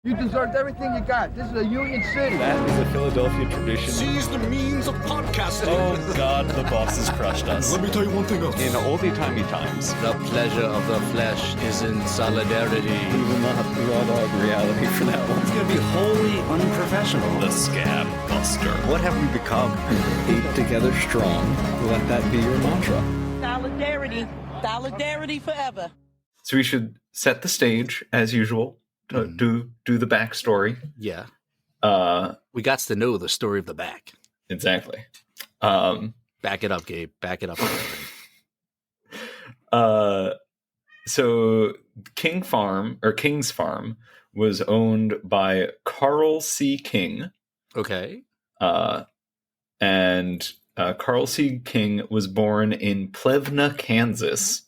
You deserved everything you got. This is a union city. That is a Philadelphia tradition. Seize the means of podcasting. Oh, God, the boss has crushed us. Let me tell you one thing else. In oldie-timey times. The pleasure of the flesh is in solidarity. We will not raw dog reality for that one. It's going to be wholly unprofessional. The Scab Buster. What have we become? Keep together strong. Let that be your mantra. Solidarity. Solidarity forever. So we should set the stage, as usual. Do the backstory. Yeah. We got to know the story of the back. Exactly. Back it up, Gabe. Back it up. So King's Farm was owned by Carl C. King. Okay. And Carl C. King was born in Plevna, Kansas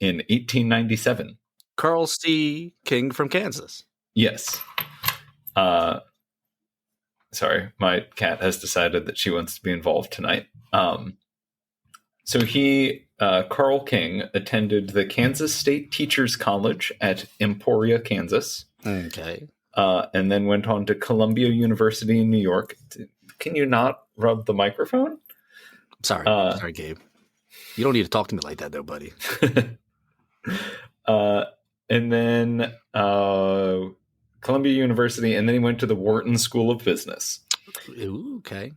in 1897. Carl C. King from Kansas. Yes. Sorry, my cat has decided that she wants to be involved tonight. So Carl King, attended the Kansas State Teachers College at Emporia, Kansas. Okay. And then went on to Columbia University in New York. Can you not rub the microphone? Sorry. Sorry, Gabe. You don't need to talk to me like that, though, buddy. And then Columbia University, and then he went to the Wharton School of Business. Ooh, okay.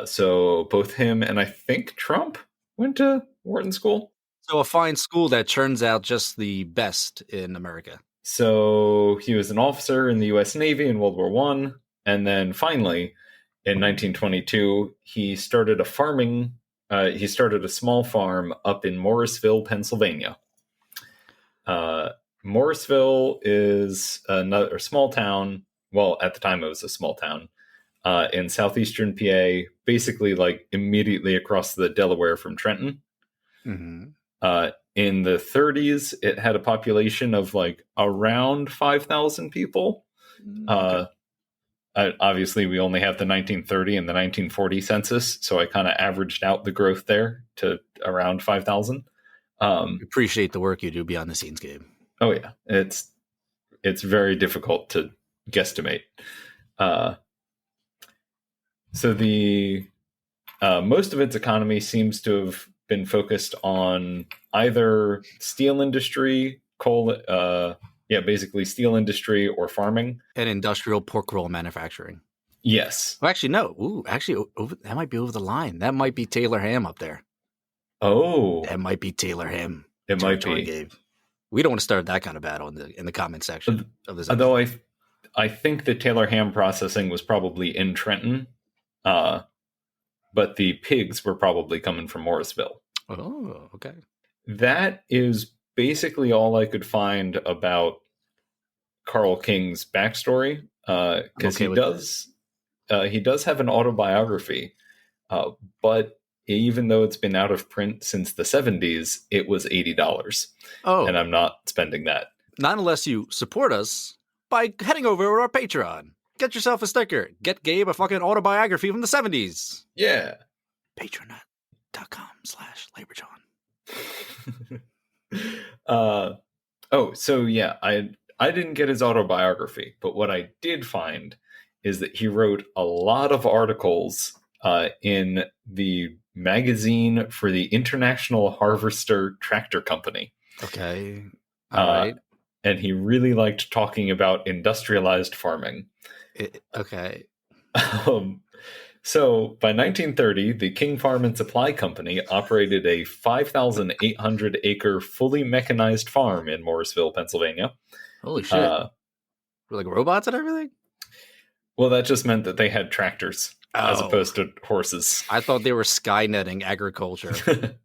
So both him and I think Trump went to Wharton School. So a fine school that turns out just the best in America. So he was an officer in the U.S. Navy in World War I. And then finally, in 1922, he started a small farm up in Morrisville, Pennsylvania. Morrisville is another small town. Well, at the time it was a small town in southeastern PA, basically like immediately across the Delaware from Trenton. Mm-hmm. In the 30s, it had a population of like around 5,000 people. Okay. Obviously, we only have the 1930 and the 1940 census, so I kind of averaged out the growth there to around 5,000. Appreciate the work you do behind the scenes, Gabe. Oh yeah, it's very difficult to guesstimate. So the most of its economy seems to have been focused on either steel industry, basically steel industry or farming, And industrial pork roll manufacturing. Yes. Well, actually, no. Ooh, actually, that might be over the line. That might be Taylor Ham up there. Oh, That might be Taylor Ham. it might territory, be. Gabe. We don't want to start that kind of battle in the comment section of this. Although I think the Taylor ham processing was probably in Trenton, but the pigs were probably coming from Morrisville. Oh, okay. That is basically all I could find about Carl King's backstory, because he does have an autobiography, but even though it's been out of print since the 70s, it was $80. Oh, And I'm not spending that. not unless you support us by heading over to our Patreon. Get yourself a sticker. Get Gabe a fucking autobiography from the 70s. Yeah. Patreon.com/LaborJohn. So yeah, I didn't get his autobiography, but what I did find is that he wrote a lot of articles in the magazine for the International Harvester Tractor Company. Okay. All right. And he really liked talking about industrialized farming. Okay. So by 1930, the King Farm and Supply Company operated a 5,800 acre fully mechanized farm in Morrisville, Pennsylvania. Holy shit. Like robots and everything? Well, that just meant that they had tractors as opposed to horses. I thought they were skynetting agriculture.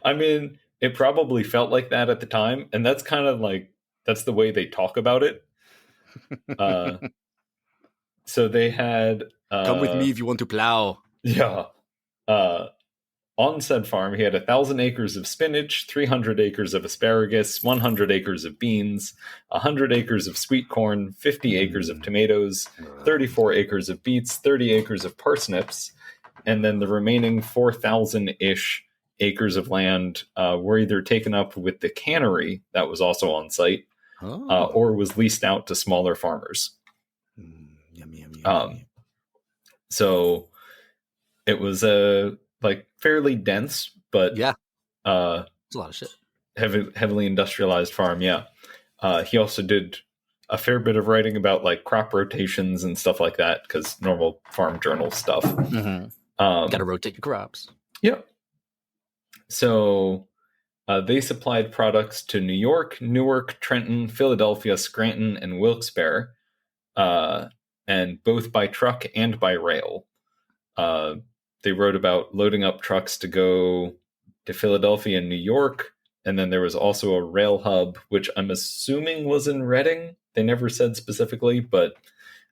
I mean, it probably felt like that at the time, and that's kind of like, that's the way they talk about it. So they had... Come with me if you want to plow. Yeah. On said farm, he had 1,000 acres of spinach, 300 acres of asparagus, 100 acres of beans, 100 acres of sweet corn, 50 acres of tomatoes, 34 acres of beets, 30 acres of parsnips, and then the remaining 4,000-ish acres of land were either taken up with the cannery that was also on site, Oh. or was leased out to smaller farmers. Yummy. So it was like fairly dense, but Yeah. uh, It's a lot of shit. heavily industrialized farm. Yeah. He also did a fair bit of writing about like crop rotations and stuff like that, because normal farm journal stuff. Mm-hmm. Got to rotate your crops. Yeah. So they supplied products to New York, Newark, Trenton, Philadelphia, Scranton, and Wilkes-Barre, and both by truck and by rail. They wrote about loading up trucks to go to Philadelphia and New York, and then there was also a rail hub, which I'm assuming was in Reading. They never said specifically, but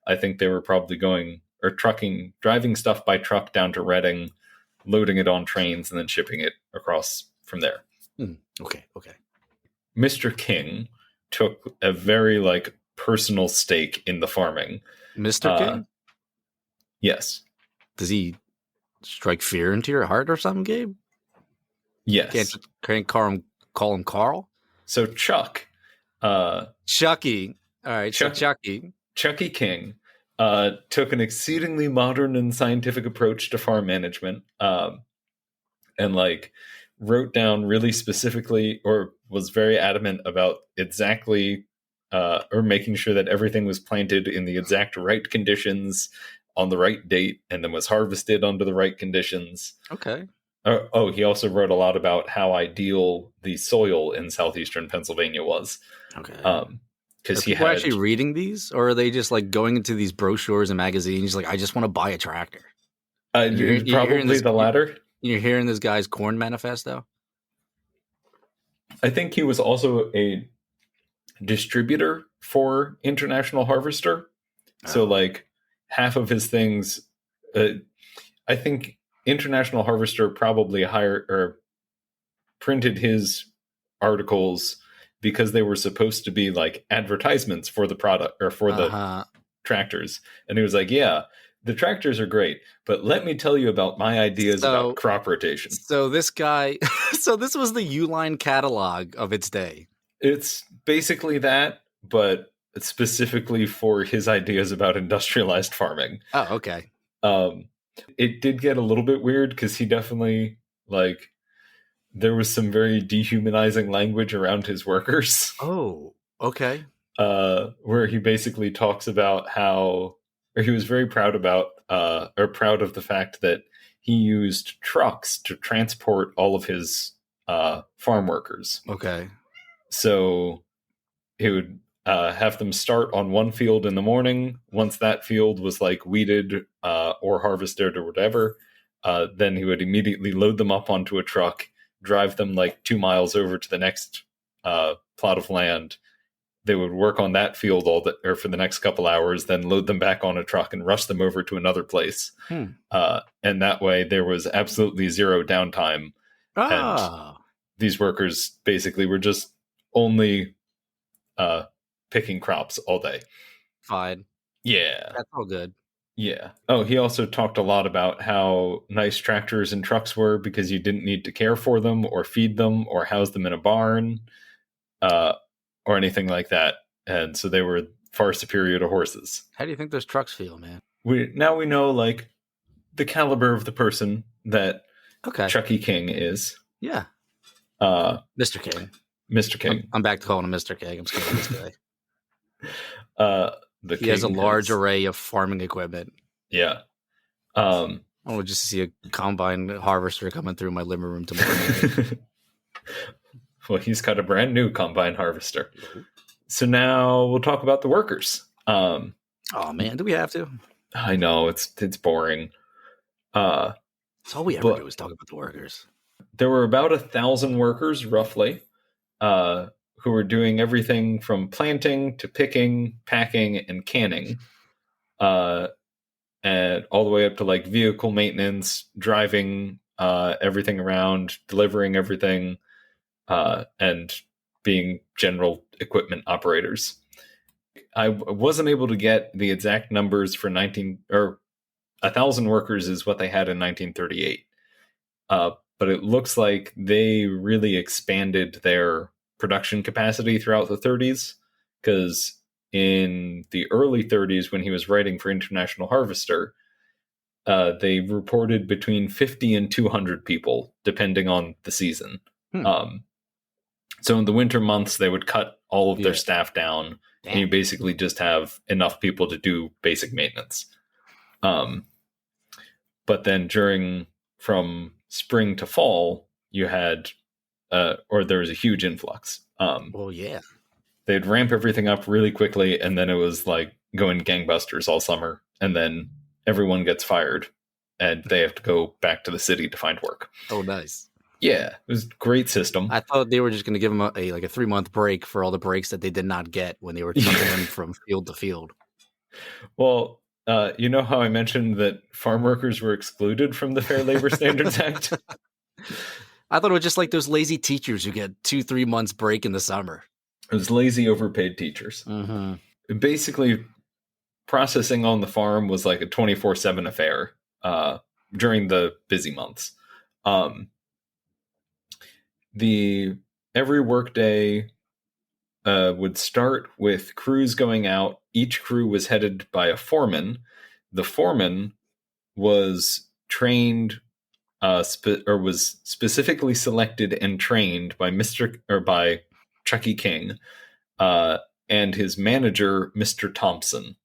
I think they were probably driving stuff by truck down to Reading, loading it on trains, and then shipping it across from there. Okay. Mr. King took a very like personal stake in the farming. Mr. King? Yes. Does he strike fear into your heart or something, Gabe? Yes. Can't call him Carl? So Chuck. Chucky. All right, Chucky. Chucky King took an exceedingly modern and scientific approach to farm management, and like wrote down really specifically, or was very adamant about exactly, or making sure that everything was planted in the exact right conditions on the right date, and then was harvested under the right conditions. Okay. He also wrote a lot about how ideal the soil in southeastern Pennsylvania was. Okay. Because he had actually reading these, or are they just like going into these brochures and magazines like, I just want to buy a tractor? Probably the latter. You're hearing this guy's corn manifesto? I think he was also a distributor for International Harvester. So like half of his things, I think International Harvester probably hired or printed his articles because they were supposed to be like advertisements for the product or for the tractors. And he was like, yeah, the tractors are great, but let me tell you about my ideas about crop rotation. So this guy, so this was the Uline catalog of its day. It's basically that, but specifically for his ideas about industrialized farming. Oh, okay. It did get a little bit weird because he definitely like, there was some very dehumanizing language around his workers. Oh, okay. Where he basically talks about how, or he was very proud about, or proud of the fact that he used trucks to transport all of his farm workers. Okay. So he would have them start on one field in the morning. Once that field was like weeded or harvested or whatever, then he would immediately load them up onto a truck, drive them like 2 miles over to the next plot of land. They would work on that field for the next couple hours, then load them back on a truck and rush them over to another place. And that way there was absolutely zero downtime. And these workers basically were just only picking crops all day. Fine. Yeah. That's all good. Yeah. Oh, he also talked a lot about how nice tractors and trucks were because you didn't need to care for them or feed them or house them in a barn or anything like that. And so they were far superior to horses. How do you think those trucks feel, man? We know like the caliber of the person that Chucky King is. Yeah. Mr. King. Mr. King. I'm back to calling him Mr. King. I'm scared of this guy. He has a large array of farming equipment. Yeah. I'll just see a combine harvester coming through my living room tomorrow. Well, he's got a brand new combine harvester. So now we'll talk about the workers. Oh man, do we have to? I know it's boring. That's all we ever do is talk about the workers. There were about 1,000 workers, roughly, who were doing everything from planting to picking, packing, and canning, and all the way up to like vehicle maintenance, driving everything around, delivering everything, and being general equipment operators. I wasn't able to get the exact numbers for 1,000 workers is what they had in 1938. But it looks like they really expanded their production capacity throughout the 30s. because in the early 30s, when he was writing for International Harvester, they reported between 50 and 200 people, depending on the season. So in the winter months, they would cut all of their staff down, and you basically just have enough people to do basic maintenance. But then from spring to fall, you had, or there was a huge influx. They'd ramp everything up really quickly, and then it was like going gangbusters all summer, and then everyone gets fired, and they have to go back to the city to find work. Oh, nice. Yeah, it was a great system. I thought they were just going to give them a 3-month break for all the breaks that they did not get when they were jumping in from field to field. Well, you know how I mentioned that farm workers were excluded from the Fair Labor Standards Act? I thought it was just like those lazy teachers who get 2-3 months break in the summer. It was lazy, overpaid teachers. Mm-hmm. Basically, processing on the farm was like a 24/7 affair during the busy months. Every workday would start with crews going out. Each crew was headed by a foreman. The foreman was trained, was specifically selected and trained by by Chucky King, and his manager, Mr. Thompson.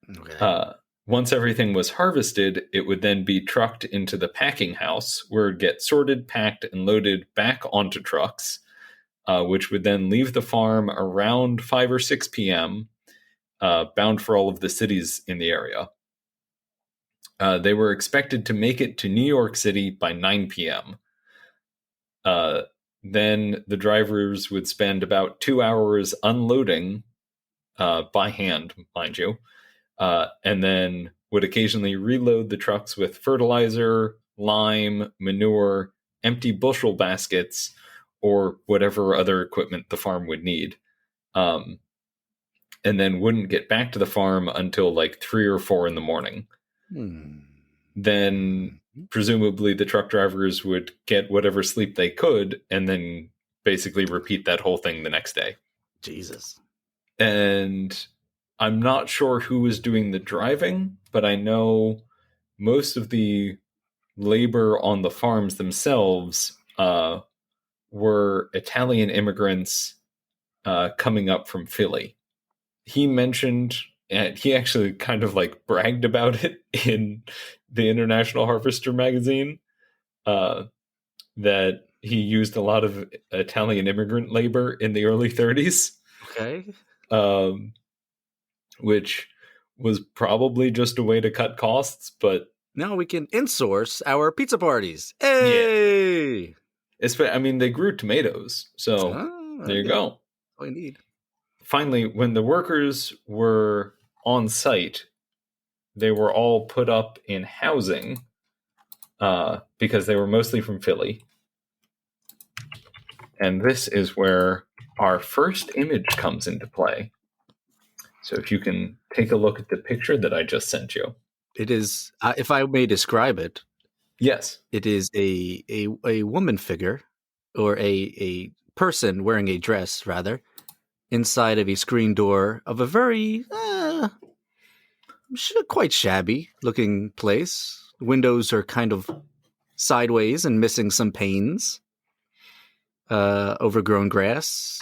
Okay. Once everything was harvested, it would then be trucked into the packing house, where it would get sorted, packed, and loaded back onto trucks, which would then leave the farm around 5 or 6 p.m., bound for all of the cities in the area. They were expected to make it to New York City by 9 p.m. Then the drivers would spend about 2 hours unloading, by hand, mind you, and then would occasionally reload the trucks with fertilizer, lime, manure, empty bushel baskets, or whatever other equipment the farm would need. And then wouldn't get back to the farm until like 3 or 4 in the morning. Then presumably the truck drivers would get whatever sleep they could, and then basically repeat that whole thing the next day. Jesus. And I'm not sure who was doing the driving, but I know most of the labor on the farms themselves were Italian immigrants coming up from Philly. He mentioned, and he actually kind of like bragged about it in the International Harvester magazine, that he used a lot of Italian immigrant labor in the early 30s. Okay. Which was probably just a way to cut costs, but now we can insource our pizza parties. Hey! Yeah. I mean, they grew tomatoes, so there you go. All you need. Finally, when the workers were on site, they were all put up in housing because they were mostly from Philly. And this is where our first image comes into play. So if you can take a look at the picture that I just sent you. It is, if I may describe it. Yes. It is a woman figure, or a person wearing a dress, rather, inside of a screen door of a very, quite shabby looking place. Windows are kind of sideways and missing some panes. Overgrown grass.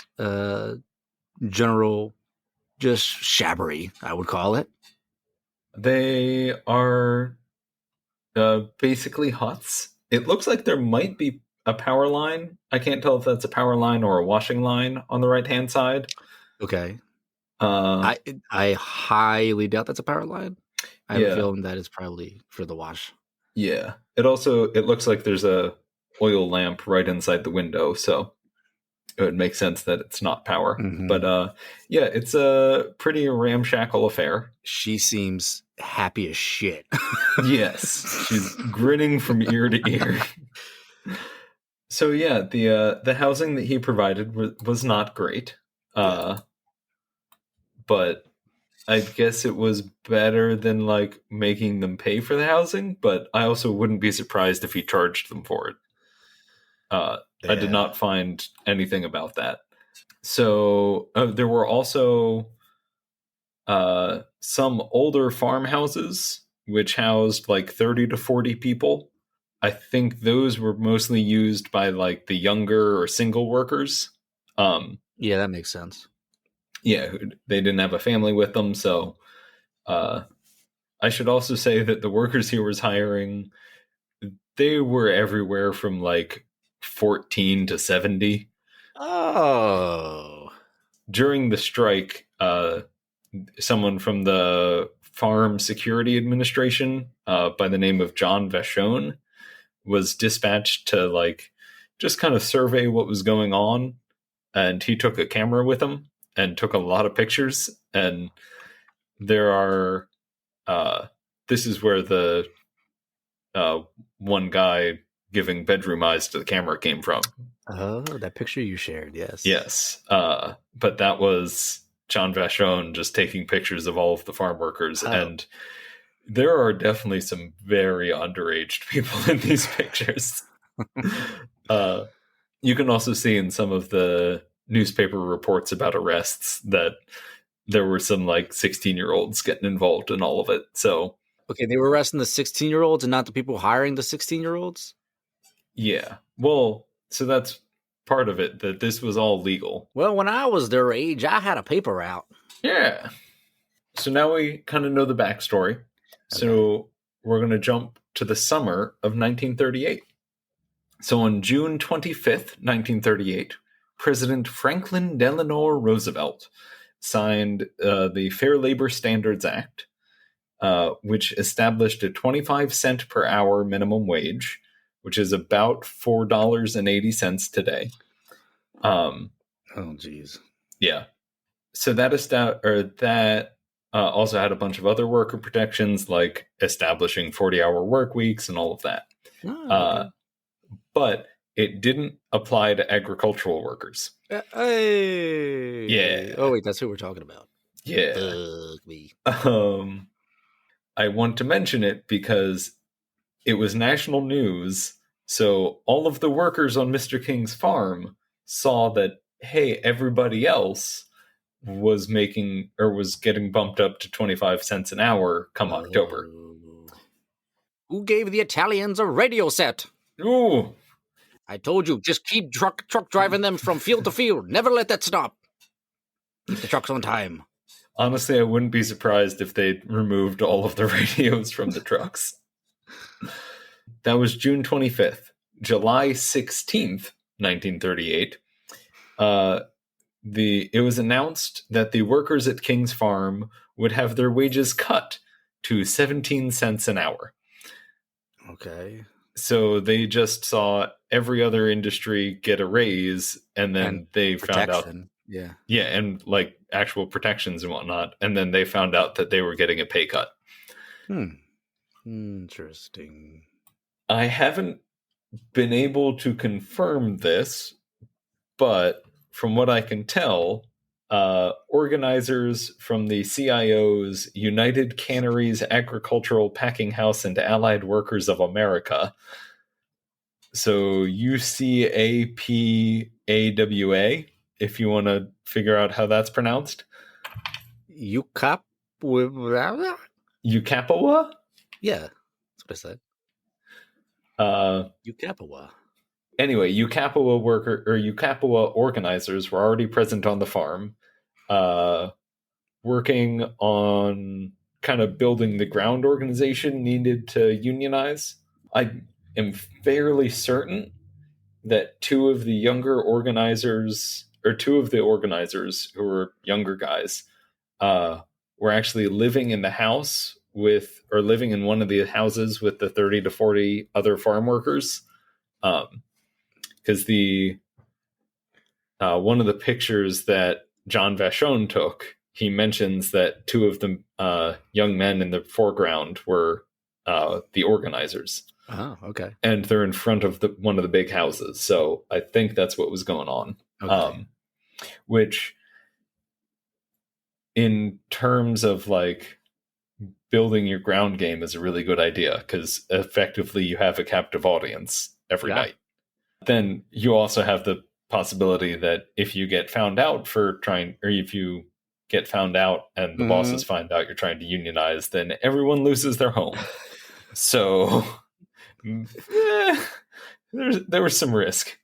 General... just shabbery, I would call it. They are basically huts. It looks like there might be a power line. I can't tell if that's a power line or a washing line on the right-hand side. Okay. I highly doubt that's a power line. I have a feeling that is probably for the wash. Yeah. It looks like there's a oil lamp right inside the window, so it would make sense that it's not power. Mm-hmm. But it's a pretty ramshackle affair. She seems happy as shit. Yes. She's grinning from ear to ear. So yeah, the housing that he provided was not great. But I guess it was better than like making them pay for the housing, but I also wouldn't be surprised if he charged them for it. I did not find anything about that. So there were also some older farmhouses which housed like 30 to 40 people. I think those were mostly used by like the younger or single workers. Yeah, that makes sense. Yeah, they didn't have a family with them. So I should also say that the workers he was hiring, they were everywhere from like 14 to 70. Oh. During the strike, someone from the Farm Security Administration by the name of John Vachon was dispatched to like just kind of survey what was going on, and he took a camera with him and took a lot of pictures. And there are this is where the one guy giving bedroom eyes to the camera came from. Oh, that picture you shared, yes. Yes, but that was John Vachon just taking pictures of all of the farm workers. Oh. And there are definitely some very underage people in these pictures. You can also see in some of the newspaper reports about arrests that there were some like 16-year-olds getting involved in all of it. So Okay, they were arresting the 16-year-olds and not the people hiring the 16-year-olds? yeah, well, so that's part of it, that this was all legal. Well, when I was their age, I had a paper route. Yeah. So now we kind of know the backstory. So we're going to jump to the summer of 1938. So on June 25th, 1938, President Franklin Delano Roosevelt signed the Fair Labor Standards Act, which established a 25-cent per hour minimum wage, which is about $4.80 today. Oh, geez. Yeah. So that also had a bunch of other worker protections, like establishing 40-hour work weeks and all of that. Oh, okay. But it didn't apply to agricultural workers. Hey. Yeah. Oh, wait, that's who we're talking about. Yeah. Fuck me. I want to mention it because it was national news. So all of the workers on Mr. King's farm saw that, hey, everybody else was getting bumped up to 25 cents an hour come October. Who gave the Italians a radio set? Ooh. I told you, just keep truck driving them from field to field. Never let that stop. Keep the trucks on time. Honestly, I wouldn't be surprised if they removed all of the radios from the trucks. That was June 25th. July 16th, 1938. It was announced that the workers at King's Farm would have their wages cut to 17 cents an hour. Okay. So they just saw every other industry get a raise, and then they found out. Yeah. Yeah, and like actual protections and whatnot. And then they found out that they were getting a pay cut. Interesting. I haven't been able to confirm this, but from what I can tell, organizers from the CIO's United Canneries Agricultural Packing House and Allied Workers of America, so UCAPAWA, if you want to figure out how that's pronounced. UCAPAWA? UCAPAWA? Yeah, that's what I said. UCAPAWA. Anyway, UCAPAWA organizers were already present on the farm, working on kind of building the ground organization needed to unionize. I am fairly certain that two of the organizers who were younger guys, were actually living in living in one of the houses with the 30 to 40 other farm workers. Because one of the pictures that John Vachon took, he mentions that two of the young men in the foreground were the organizers. Oh, okay. And they're in front of one of the big houses. So I think that's what was going on. Okay. Which, in terms of like building your ground game, is a really good idea, because effectively you have a captive audience every night. Then you also have the possibility that if you get found out if you get found out and the bosses find out you're trying to unionize, then everyone loses their home. So there was some risk.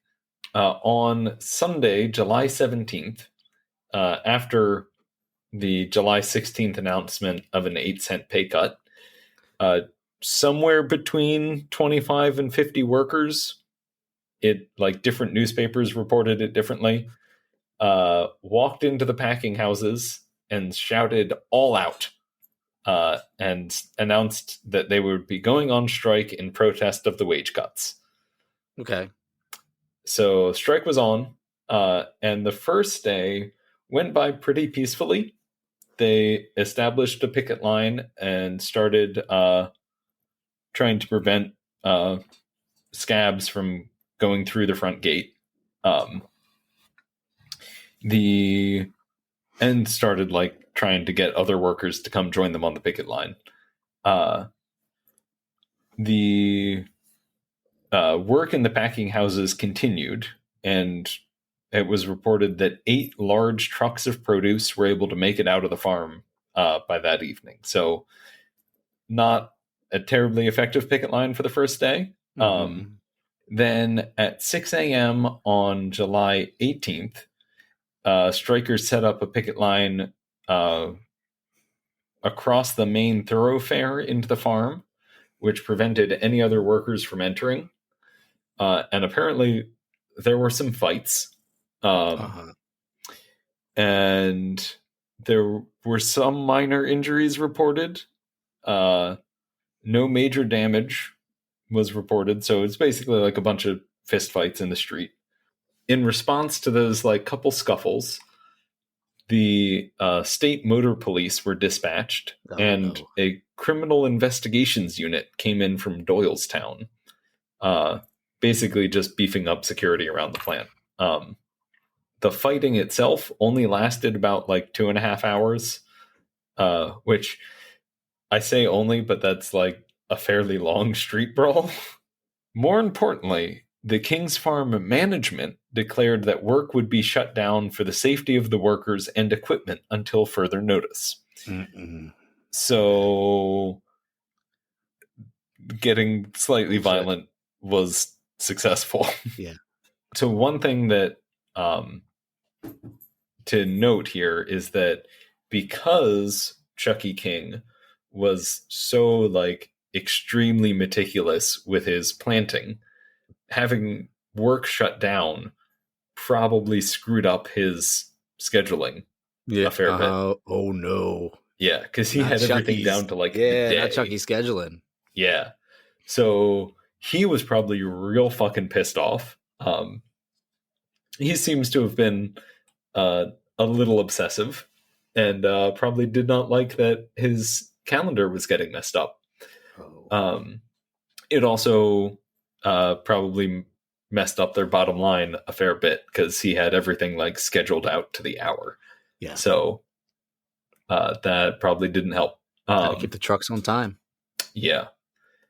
On Sunday, July 17th, after the July 16th announcement of an 8-cent pay cut, somewhere between 25 and 50 workers, different newspapers reported it differently, walked into the packing houses and shouted all out, and announced that they would be going on strike in protest of the wage cuts. Okay. So strike was on, and the first day went by pretty peacefully. They established a picket line and started trying to prevent scabs from going through the front gate. And started trying to get other workers to come join them on the picket line. The work in the packing houses continued, and it was reported that 8 large trucks of produce were able to make it out of the farm by that evening. So not a terribly effective picket line for the first day. Then at 6 a.m. on July 18th, strikers set up a picket line across the main thoroughfare into the farm, which prevented any other workers from entering. And apparently there were some fights. And there were some minor injuries reported. No major damage was reported. So it's basically like a bunch of fist fights in the street. In response to those couple scuffles, the state motor police were dispatched, and a criminal investigations unit came in from Doylestown, basically just beefing up security around the plant. The fighting itself only lasted about 2.5 hours, which I say only, but that's a fairly long street brawl. More importantly, the King's Farm management declared that work would be shut down for the safety of the workers and equipment until further notice. So getting slightly violent was successful. Yeah. So one thing that to note here is that because Chucky King was so extremely meticulous with his planting, having work shut down probably screwed up his scheduling a fair bit. Oh no. Yeah, because he had everything down to the day. Not Chucky's scheduling. Yeah. So he was probably real fucking pissed off. He seems to have been a little obsessive, and probably did not like that his calendar was getting messed up. It also probably messed up their bottom line a fair bit, because he had everything scheduled out to the hour. Yeah. So that probably didn't help. Gotta keep the trucks on time. Yeah.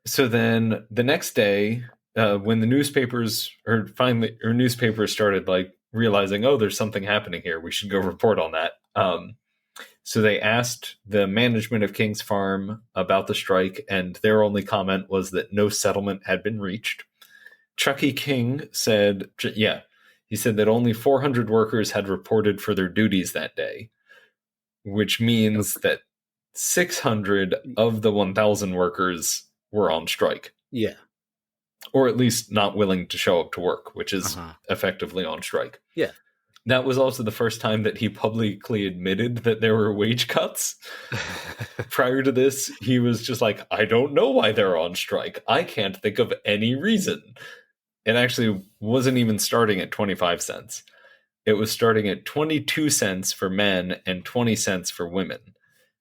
So then the next day, when the newspapers started realizing, oh, there's something happening here, we should go report on that. So they asked the management of King's Farm about the strike, and their only comment was that no settlement had been reached. Chucky King said, he said that only 400 workers had reported for their duties that day, which means that 600 of the 1,000 workers were on strike. Yeah. Or at least not willing to show up to work, which is effectively on strike. Yeah. That was also the first time that he publicly admitted that there were wage cuts. Prior to this, he was just I don't know why they're on strike. I can't think of any reason. It actually wasn't even starting at 25 cents. It was starting at 22 cents for men and 20 cents for women.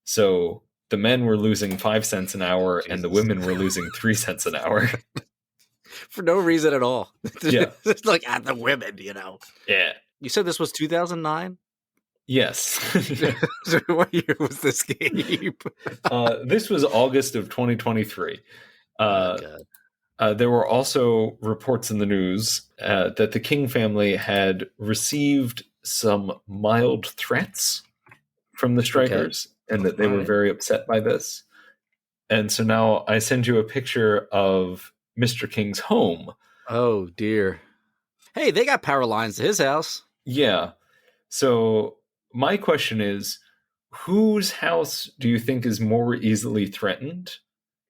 So the men were losing 5 cents an hour, and the women were losing 3 cents an hour. For no reason at all. Yeah. It's the women, Yeah. You said this was 2009? Yes. So what year was this game? This was August of 2023. God. There were also reports in the news that the King family had received some mild threats from the strikers and that they were Right. very upset by this. And so now I send you a picture of Mr. King's home. Oh, dear. Hey, they got power lines to his house. Yeah. So my question is, whose house do you think is more easily threatened?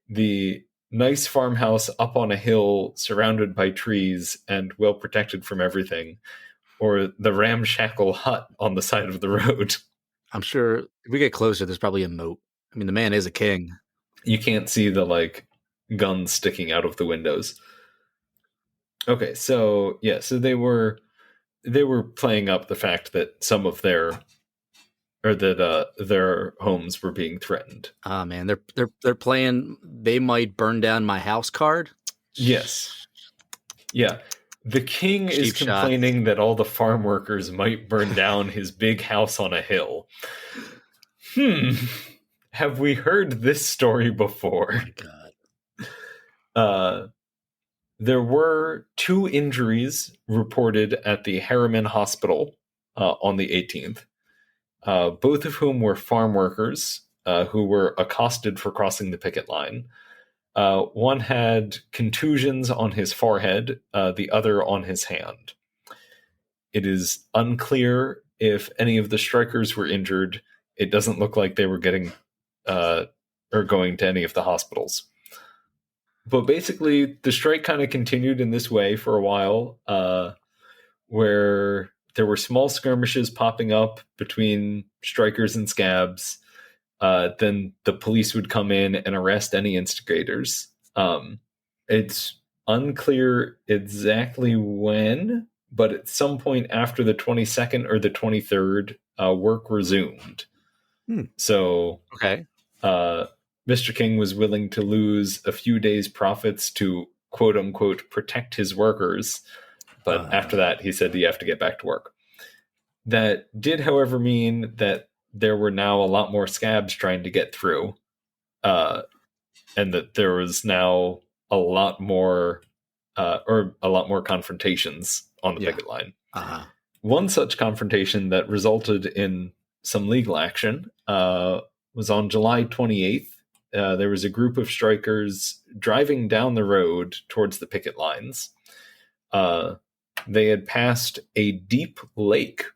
The nice farmhouse up on a hill surrounded by trees and well protected from everything, or the ramshackle hut on the side of the road? I'm sure if we get closer, there's probably a moat. I mean, the man is a king. You can't see the guns sticking out of the windows. Okay, so yeah, so they were playing up the fact that some of their homes were being threatened. Ah, man, they're playing. They might burn down my house card. Yes. Yeah. The king is Cheap shot. complaining that all the farm workers might burn down his big house on a hill. Have we heard this story before? Oh my God. There were 2 injuries reported at the Harriman Hospital on the 18th, both of whom were farm workers who were accosted for crossing the picket line. One had contusions on his forehead, the other on his hand. It is unclear if any of the strikers were injured. It doesn't look like they were getting or going to any of the hospitals. But basically, the strike kind of continued in this way for a while, where there were small skirmishes popping up between strikers and scabs. Then the police would come in and arrest any instigators. It's unclear exactly when, but at some point after the 22nd or the 23rd, work resumed. So, Okay. Mr. King was willing to lose a few days' profits to quote unquote protect his workers. But after that, he said you have to get back to work. That did, however, mean that there were now a lot more scabs trying to get through, and that there was now a lot more confrontations on the picket line. One such confrontation that resulted in some legal action was on July 28th. There was a group of strikers driving down the road towards the picket lines. They had passed a deep lake,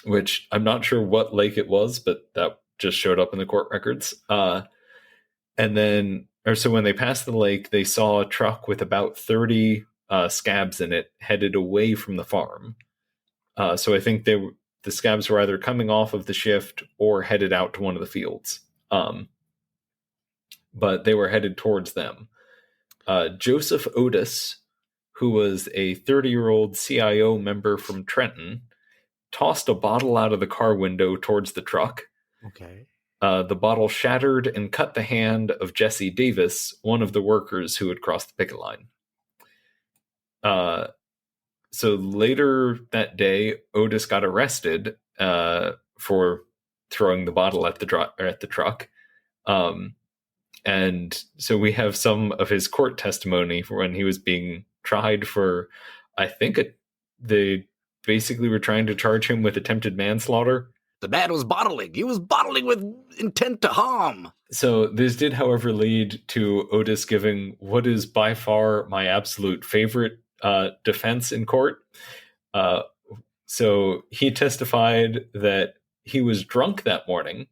which I'm not sure what lake it was, but that just showed up in the court records. So when they passed the lake, they saw a truck with about 30 scabs in it headed away from the farm. So I think the scabs were either coming off of the shift or headed out to one of the fields. But they were headed towards them. Joseph Otis, who was a 30-year-old CIO member from Trenton, tossed a bottle out of the car window towards the truck. Okay. The bottle shattered and cut the hand of Jesse Davis, one of the workers who had crossed the picket line. So later that day, Otis got arrested for throwing the bottle at the truck. And so we have some of his court testimony for when he was being tried for, I think they basically were trying to charge him with attempted manslaughter. The man was bottling. He was bottling with intent to harm. So this did, however, lead to Otis giving what is by far my absolute favorite defense in court. So he testified that he was drunk that morning.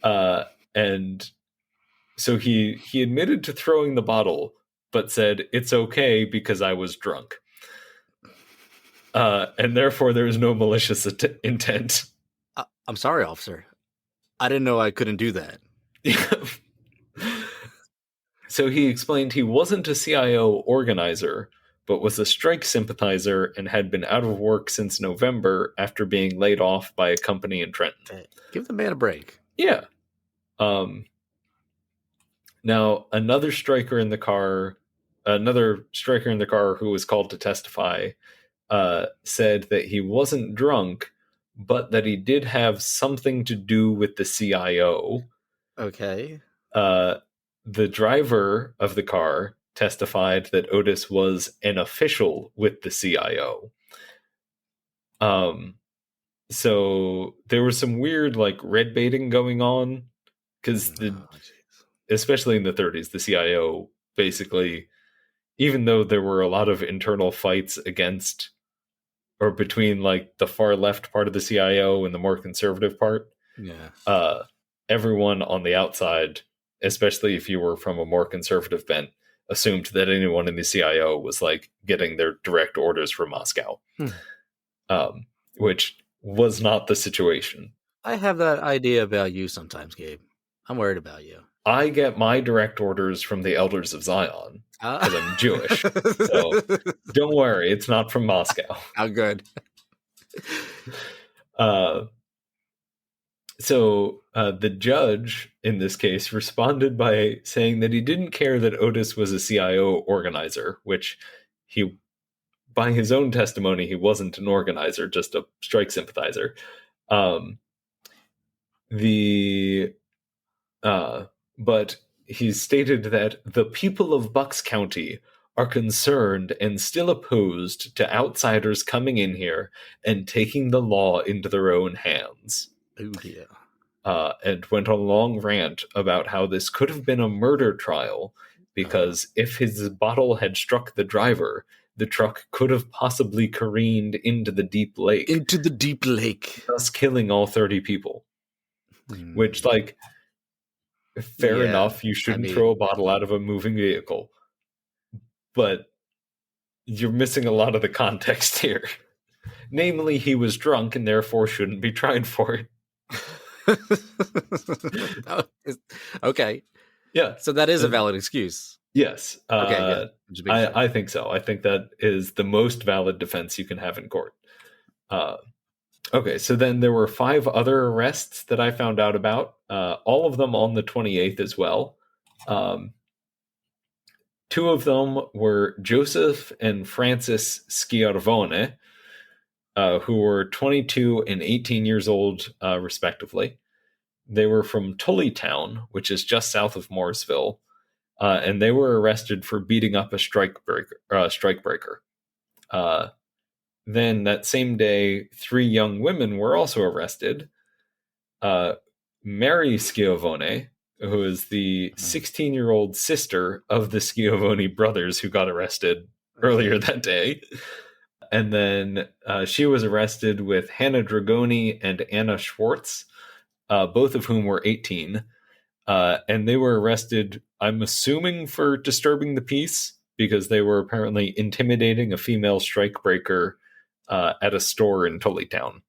And so he admitted to throwing the bottle, but said, "It's okay because I was drunk." And therefore there is no malicious intent. I'm sorry, officer. I didn't know I couldn't do that. So he explained he wasn't a CIO organizer, but was a strike sympathizer and had been out of work since November after being laid off by a company in Trenton. Give the man a break. Yeah. Now, another striker in the car who was called to testify said that he wasn't drunk, but that he did have something to do with the CIO. Okay. the driver of the car testified that Otis was an official with the CIO. So there was some weird like red baiting going on because especially in the 30s, the CIO basically, even though there were a lot of internal fights against or between like the far left part of the CIO and the more conservative part, everyone on the outside, especially if you were from a more conservative bent, assumed that anyone in the CIO was like getting their direct orders from Moscow, which was not the situation. I have that idea about you sometimes, Gabe. I'm worried about you. I get my direct orders from the elders of Zion because I'm Jewish. So don't worry, it's not from Moscow. How good. So the judge in this case responded by saying that he didn't care that Otis was a CIO organizer, which he, by his own testimony, he wasn't an organizer, just a strike sympathizer. But he stated that the people of Bucks County are concerned and still opposed to outsiders coming in here and taking the law into their own hands. Oh dear. And went on a long rant about how this could have been a murder trial because if his bottle had struck the driver, the truck could have possibly careened into the deep lake. Into the deep lake. Thus killing all 30 people. Which, like, fair enough, you shouldn't throw a bottle out of a moving vehicle. But you're missing a lot of the context here. Namely, he was drunk and therefore shouldn't be tried for it. Okay. Yeah. So that is a valid excuse. Yes. Okay, I think so. I think that is the most valid defense you can have in court. Okay, so then there were 5 other arrests that I found out about, all of them on the 28th as well. 2 of them were Joseph and Francis Schiavone, who were 22 and 18 years old, respectively. They were from Tullytown, which is just south of Morrisville, and they were arrested for beating up a strikebreaker. Then that same day, 3 young women were also arrested. Mary Schiavone, who is the 16-year-old sister of the Schiavone brothers who got arrested earlier that day. And then she was arrested with Hannah Dragoni and Anna Schwartz, both of whom were 18. And they were arrested, I'm assuming, for disturbing the peace, because they were apparently intimidating a female strikebreaker at a store in Tullytown.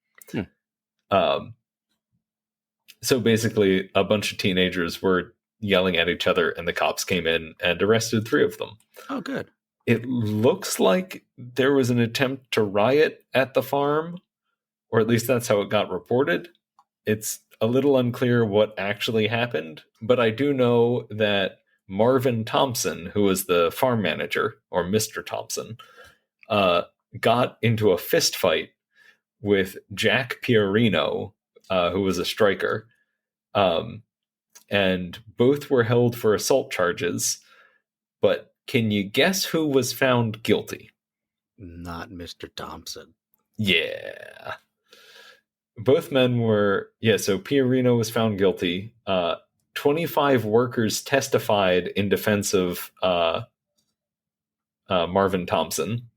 So basically, a bunch of teenagers were yelling at each other, and the cops came in and arrested 3 of them. Oh, good. It looks like there was an attempt to riot at the farm, or at least that's how it got reported. It's a little unclear what actually happened, but I do know that Marvin Thompson, who was the farm manager, or Mr. Thompson, got into a fist fight with Jack Piorino, who was a striker, and both were held for assault charges. But can you guess who was found guilty? Not Mr. Thompson. Yeah. Both men were... Yeah, so Piorino was found guilty. 25 workers testified in defense of Marvin Thompson.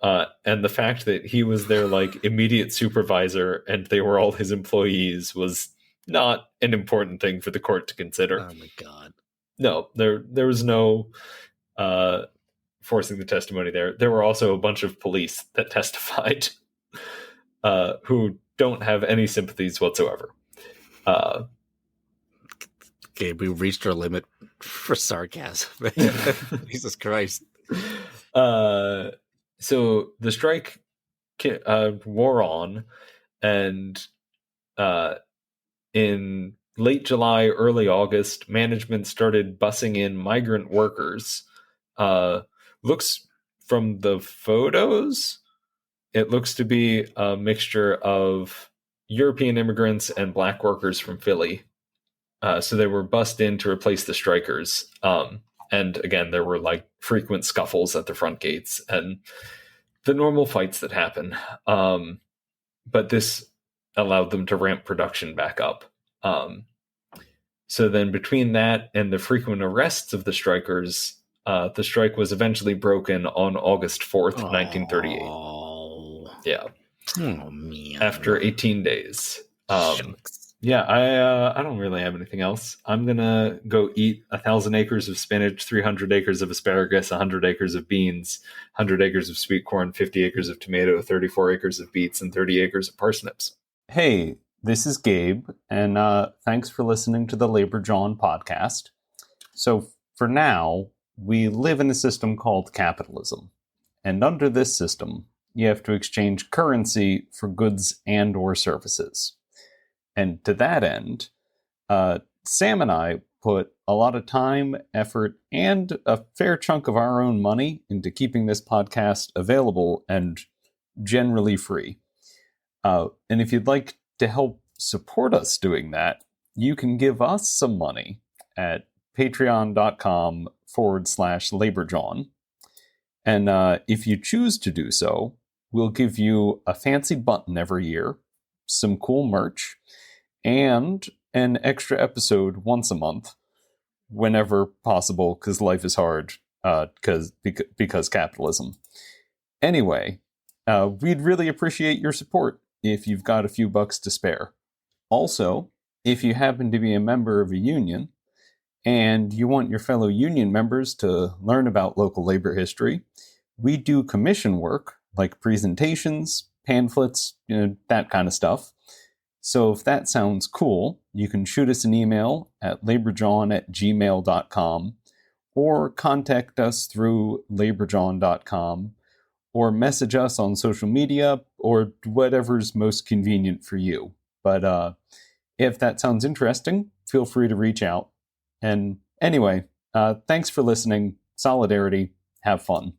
And the fact that he was their like immediate supervisor and they were all his employees was not an important thing for the court to consider. Oh my God. No, there was no forcing the testimony there. There were also a bunch of police that testified who don't have any sympathies whatsoever. Okay, we reached our limit for sarcasm. Jesus Christ. So the strike wore on, and in late July, early August, management started bussing in migrant workers. Looks from the photos, it looks to be a mixture of European immigrants and black workers from Philly. So they were bussed in to replace the strikers. And again, there were like frequent scuffles at the front gates and the normal fights that happen. But this allowed them to ramp production back up. So then between that and the frequent arrests of the strikers, the strike was eventually broken on August 4th, 1938. Yeah. Oh, man. After 18 days. Yeah, I don't really have anything else. I'm going to go eat 1,000 acres of spinach, 300 acres of asparagus, 100 acres of beans, 100 acres of sweet corn, 50 acres of tomato, 34 acres of beets, and 30 acres of parsnips. Hey, this is Gabe, and thanks for listening to the Labor Jawn podcast. So for now, we live in a system called capitalism. And under this system, you have to exchange currency for goods and or services. And to that end, Sam and I put a lot of time, effort, and a fair chunk of our own money into keeping this podcast available and generally free. And if you'd like to help support us doing that, you can give us some money at patreon.com/laborjawn. And if you choose to do so, we'll give you a fancy button every year, some cool merch, and an extra episode once a month, whenever possible, because life is hard, because capitalism. Anyway, we'd really appreciate your support if you've got a few bucks to spare. Also, if you happen to be a member of a union, and you want your fellow union members to learn about local labor history, we do commission work, like presentations, pamphlets, that kind of stuff. So if that sounds cool, you can shoot us an email at laborjawn@gmail.com or contact us through laborjawn.com or message us on social media or whatever's most convenient for you. But if that sounds interesting, feel free to reach out. And anyway, thanks for listening. Solidarity. Have fun.